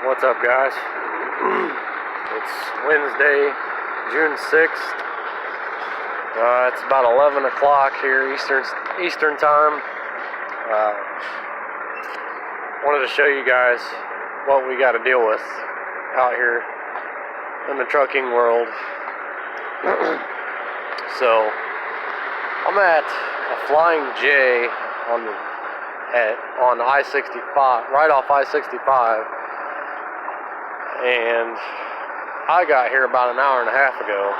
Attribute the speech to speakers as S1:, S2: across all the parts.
S1: What's up, guys? It's Wednesday, June 6th. It's about 11 o'clock here Eastern time. Wanted to show you guys what we got to deal with out here in the trucking world. So I'm at a Flying J on I-65, right off I-65, and I got here about an hour and a half ago.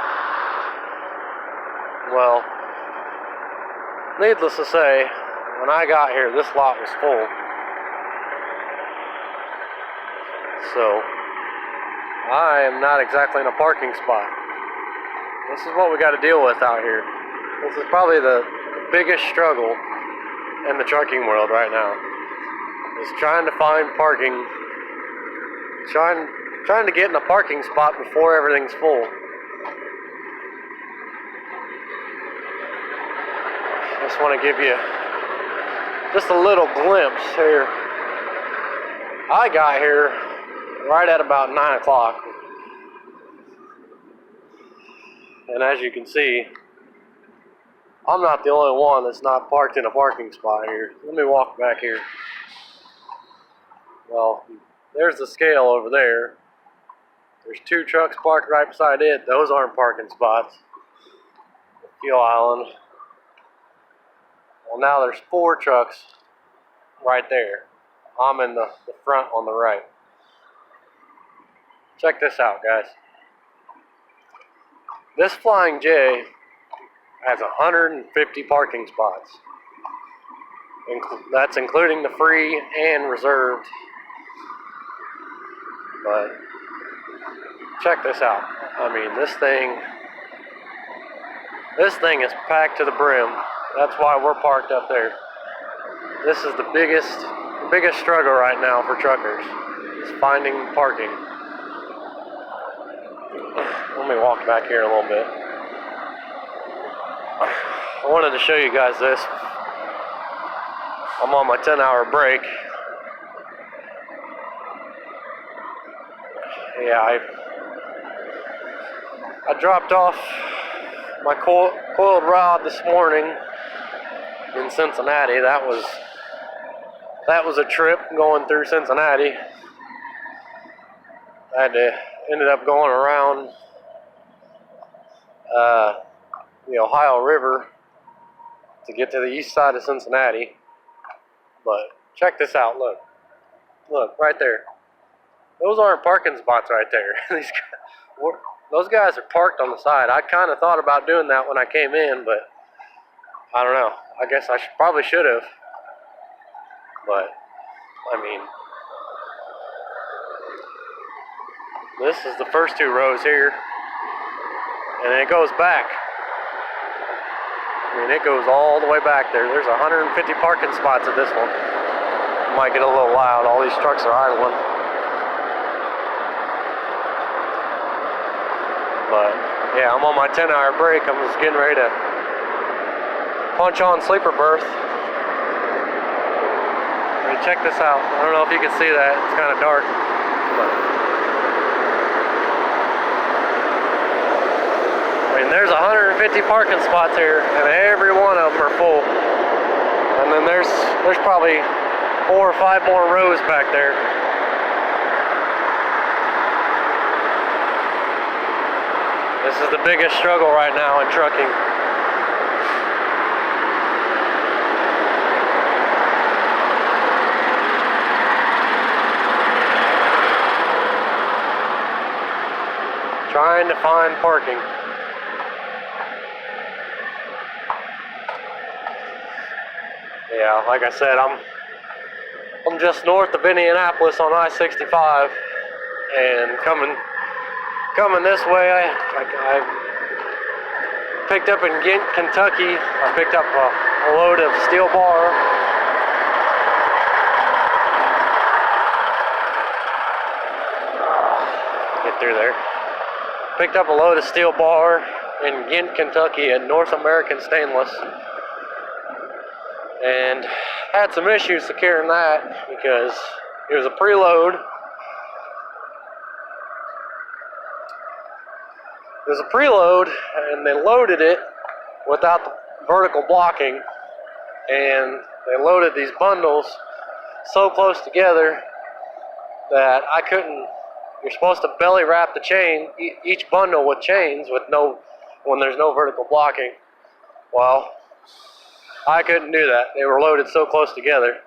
S1: Well, needless to say, when I got here, this lot was full. So I am not exactly in a parking spot. This is what we got to deal with out here. This is probably the biggest struggle in the trucking world right now, is trying to find parking, trying to get in a parking spot before everything's full. Just want to give you just a little glimpse here. I got here right at about 9 o'clock, and as you can see, I'm not the only one that's not parked in a parking spot here. Let me walk back here. Well, there's the scale over there. There's 2 trucks parked right beside it. Those aren't parking spots. Fuel island. Well, now there's 4 trucks right there. I'm in the front on the right. Check this out, guys. This Flying J has 150 parking spots. That's including the free and reserved. But check this out. I mean, this thing is packed to the brim. That's why we're parked up there. This is the biggest struggle right now for truckers, is finding parking. Let me walk back here a little bit. I wanted to show you guys this. I'm on my 10-hour break. Yeah, I dropped off my coiled rod this morning in Cincinnati. That was a trip going through Cincinnati. Ended up going around the Ohio River to get to the east side of Cincinnati. But check this out. Look right there. Those aren't parking spots right there. Those guys are parked on the side. I kind of thought about doing that when I came in, but I don't know. I guess I probably should have. But I mean, this is the first 2 rows here, and then it goes back. I mean, it goes all the way back there. There's 150 parking spots at this one. It might get a little loud. All these trucks are idling. But yeah, I'm on my 10-hour break. I'm just getting ready to punch on sleeper berth. I mean, check this out. I don't know if you can see that. It's kind of dark. But I mean, there's 150 parking spots here, and every one of them are full. And then there's probably 4 or 5 more rows back there. This is the biggest struggle right now in trucking. Trying to find parking. Yeah, like I said, I'm just north of Indianapolis on I-65, and coming this way, I picked up in Ghent, Kentucky. I picked up a load of steel bar. Get through there. Picked up a load of steel bar in Ghent, Kentucky at North American Stainless, and had some issues securing that because it was a preload It was a preload, and they loaded it without the vertical blocking, and they loaded these bundles so close together that I couldn't. You're supposed to belly wrap the chain, each bundle with chains when there's no vertical blocking. Well, I couldn't do that. They were loaded so close together.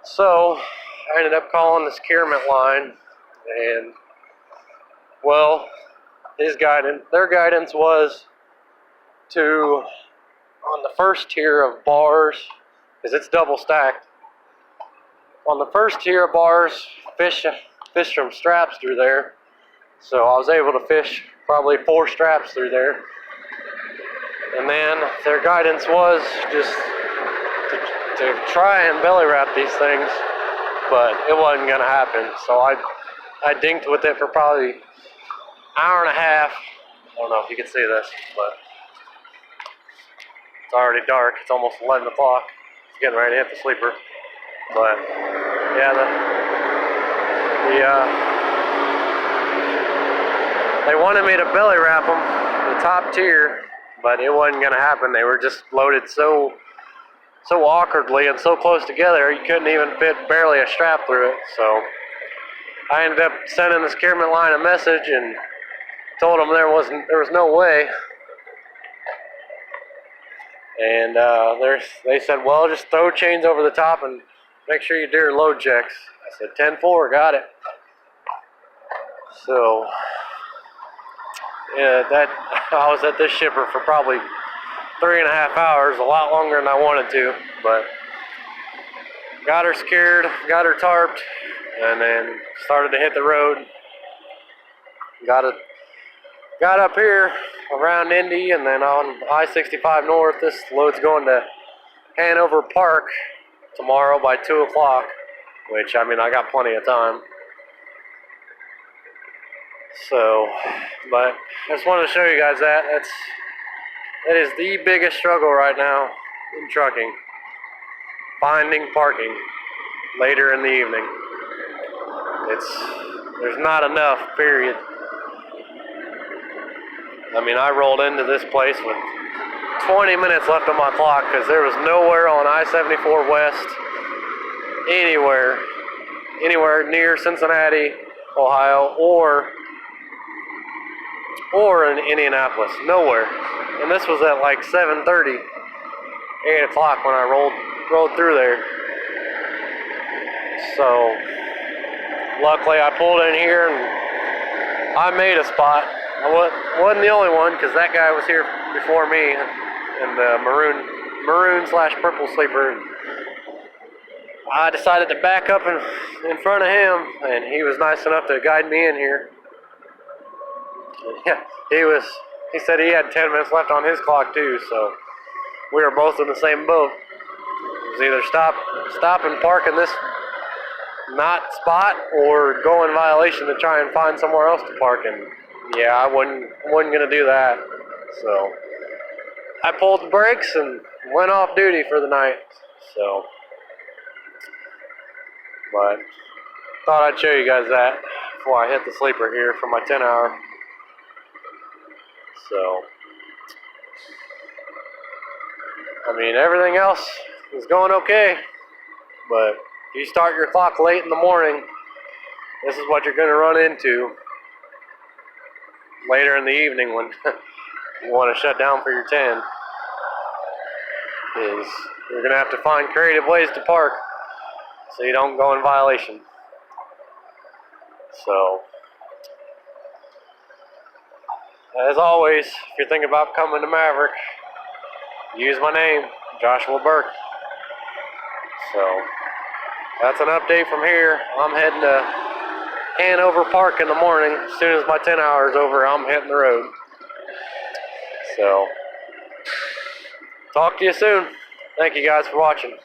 S1: So I ended up calling the securement line, and well, their guidance was to, on the first tier of bars, because it's double stacked, on the first tier of bars, fish from straps through there. So I was able to fish probably 4 straps through there. And then their guidance was just to try and belly wrap these things, but it wasn't gonna happen. So I dinked with it for probably an hour and a half. I don't know if you can see this, but it's already dark. It's almost 11 o'clock. It's getting ready to hit the sleeper. But yeah, they wanted me to belly wrap them, the top tier, but it wasn't gonna happen. They were just loaded so awkwardly and so close together, you couldn't even fit barely a strap through it. So I ended up sending the securement line a message and told them there was no way. And they said, well, just throw chains over the top and make sure you do your load checks. I said, 10-4, got it. So yeah, I was at this shipper for probably 3.5 hours, a lot longer than I wanted to, but got her secured, got her tarped, and then started to hit the road. Got up here around Indy, and then on I-65 North. This load's going to Hanover Park tomorrow by 2 o'clock, which, I mean, I got plenty of time. So, but I just wanted to show you guys that. That is the biggest struggle right now in trucking. Finding parking later in the evening. There's not enough, period. I mean, I rolled into this place with 20 minutes left on my clock because there was nowhere on I-74 West, anywhere near Cincinnati, Ohio, or in Indianapolis, nowhere. And this was at like 7:30, 8 o'clock when I rolled through there. So luckily I pulled in here and I made a spot. I wasn't the only one, because that guy was here before me in the maroon/purple sleeper. I decided to back up in front of him, and he was nice enough to guide me in here. Yeah, he said he had 10 minutes left on his clock too, so we were both in the same boat. It was either stop and park in this not spot, or go in violation to try and find somewhere else to park in. Yeah, I wasn't gonna do that. So I pulled the brakes and went off duty for the night. So, but thought I'd show you guys that before I hit the sleeper here for my 10-hour. So, I mean, everything else is going okay, but if you start your clock late in the morning, this is what you're going to run into later in the evening when you want to shut down for your 10. Is you're going to have to find creative ways to park so you don't go in violation. So, as always, if you're thinking about coming to Maverick, use my name, Joshua Burke. So, that's an update from here. I'm heading to Hanover Park in the morning. As soon as my 10 hours over, I'm hitting the road. So, talk to you soon. Thank you guys for watching.